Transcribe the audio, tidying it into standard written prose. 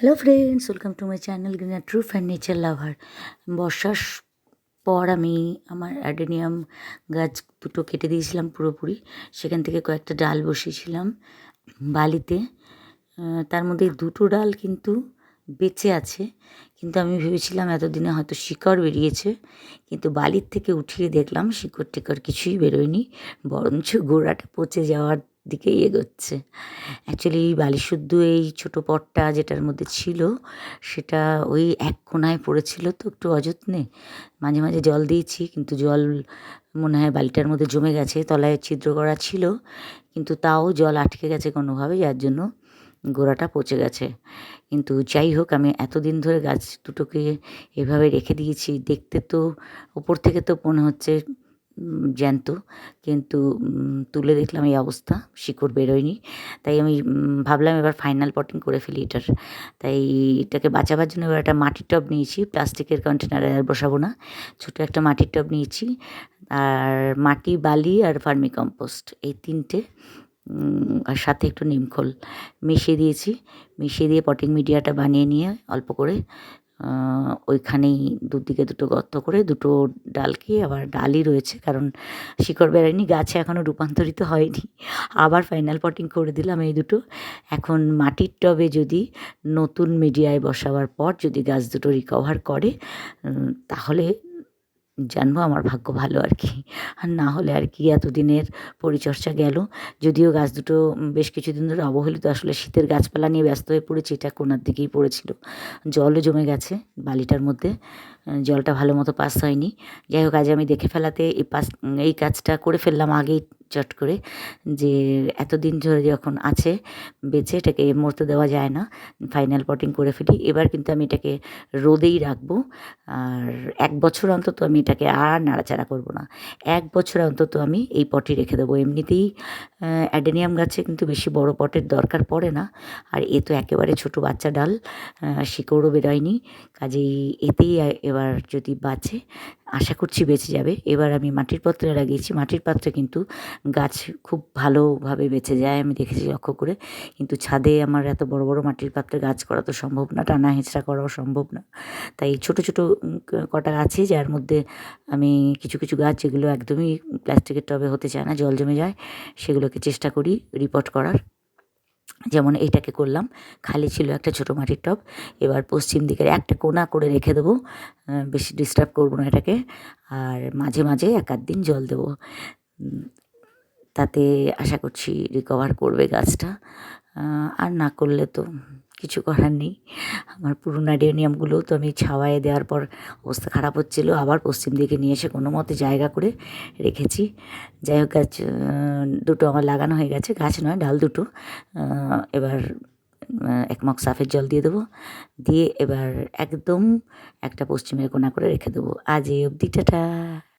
Hello friends, welcome to my channel green true and nature lover. বর্ষার পর আমি আমার অ্যাডেনিয়াম গাছ দুটো কেটে দিয়েছিলাম পুরোপুরি। সেখান থেকে কয়েকটা ডাল বসিয়েছিলাম বালিতে। তার মধ্যে দুটো ডাল কিন্তু বেঁচে আছে, কিন্তু আমি ভেবেছিলাম এতদিনে হয়তো শিকড় বেরিয়েছে, কিন্তু বালির থেকে উঠিয়ে দেখলাম শিকড় টিকড় কিছুই বেরোয়নি, বরঞ্চ গোড়াটা পচে যাওয়ার দিকেই এগোচ্ছে। অ্যাকচুয়ালি বালিশুদ্ধ এই ছোটো পটটা যেটার মধ্যে ছিল, সেটা ওই এক কোণায় পড়েছিল, তো একটু অযত্নে মাঝে মাঝে জল দিয়েছি, কিন্তু জল মনে হয় বালিটার মধ্যে জমে গেছে। তলায় ছিদ্র করা ছিল, কিন্তু তাও জল আটকে গেছে কোনোভাবে, যার জন্য গোড়াটা পচে গেছে। কিন্তু যাই হোক, আমি এতদিন ধরে গাছ দুটোকে এভাবে রেখে দিয়েছি। দেখতে তো ওপর থেকে তো মনে হচ্ছে জ্যান্ত, কিন্তু তুলে দেখলাম এই অবস্থা, শিকড় বেরোয়নি। তাই আমি ভাবলাম এবার ফাইনাল পটিং করে ফেলি এটার। তাই এটাকে বাঁচাবার জন্য এবার একটা মাটির টব নিয়েছি, প্লাস্টিকের কন্টেনারে আর বসাবো না। ছোটো একটা মাটির টব নিয়েছি, আর মাটি, বালি আর ভার্মি কম্পোস্ট, এই তিনটে আর সাথে একটু নিমখোল মিশিয়ে দিয়েছি। মিশিয়ে দিয়ে পটিং মিডিয়াটা বানিয়ে নিয়ে অল্প করে ওইখানেই দুদিকে দুটো গর্ত করে দুটো ডালকে, আবার ডালই রয়েছে কারণ শিকড় বেরোয়নি, গাছে এখনও রূপান্তরিত হয়নি, আবার ফাইনাল পটিং করে দিলাম এই দুটো। এখন মাটির টবে যদি নতুন মিডিয়ায় বসাবার পর যদি গাছ দুটো রিকভার করে, তাহলে জানবো আমার ভাগ্য ভালো আর কি। আর না হলে আর কি, এতদিনের পরিচর্যা গেল। যদিও গাছ দুটো বেশ কিছুদিন ধরে অবহেলিত, আসলে শীতের গাছপালা নিয়ে ব্যস্ত হয়ে পড়েছি। এটা কোণার দিকেই পড়েছিল, জলও জমে গেছে বালিটার মধ্যে, জলটা ভালো মতো পাস হয়নি। যাই হোক, আজ আমি দেখে ফেলাতে এই কাজটা করে ফেললাম আগেই চট করে, যে এতদিন ধরে যখন আছে বেঁচে, এটাকে মরতে দেওয়া যায় না, ফাইনাল পটিং করে ফেলি। এবার কিন্তু আমি এটাকে রোদেই রাখবো, আর 1 বছর অন্তত আমি এটাকে আর নাড়াচাড়া করব না। 1 বছর অন্তত আমি এই পটে রেখে দেবো। এমনিতেই অ্যাডেনিয়াম গাছে কিন্তু বেশি বড় পটের দরকার পড়ে না, আর এ তো একেবারে ছোটো বাচ্চা ডাল, শিকড়ও বেরোয়নি, কাজেই এতেই এবার যদি বাঁচে, আশা করছি বেঁচে যাবে। এবার আমি মাটির পাত্রে লাগিয়েছি। মাটির পাত্রে কিন্তু গাছ খুব ভালোভাবে বেঁচে যায়, আমি দেখেছি লক্ষ্য করে। কিন্তু ছাদে আমার এত বড় বড় মাটির পাত্রে গাছ করা তো সম্ভব না, টানা হেঁচড়া করাও সম্ভব না। তাই ছোটো ছোটো কটা আছে, যার মধ্যে আমি কিছু কিছু গাছ যেগুলো একদমই প্লাস্টিকের টবে হতে চায় না, জল জমে যায়, সেগুলোকে চেষ্টা করি রিপোর্ট করার। যেমন এইটাকে করলাম, খালি ছিল একটা ছোটো মাটির টব, এবার পশ্চিম দিকের একটা কোণা করে রেখে দেবো, বেশি ডিস্টার্ব করবো না এটাকে, আর মাঝে মাঝে 1-8 দিন জল দেবো। তাতে আশা করছি রিকভার করবে গাছটা। আর না করলে তো কিছু করার নেই। আমার পুরনো অ্যাডেনিয়ামগুলোও তো আমি ছাওয়ায় দেওয়ার পর অবস্থা খারাপ হচ্ছিলো, আবার পশ্চিম দিকে নিয়ে এসে কোনো মতে জায়গা করে রেখেছি। যাই হোক, গাছ দুটো আমার লাগানো হয়ে গেছে, গাছ নয় ডাল দুটো। এবার 1 মগ সাফের জল দিয়ে দেবো, দিয়ে এবার একদম একটা পশ্চিমের কোণা করে রেখে দেবো। আজ এই অবধি, টাটা।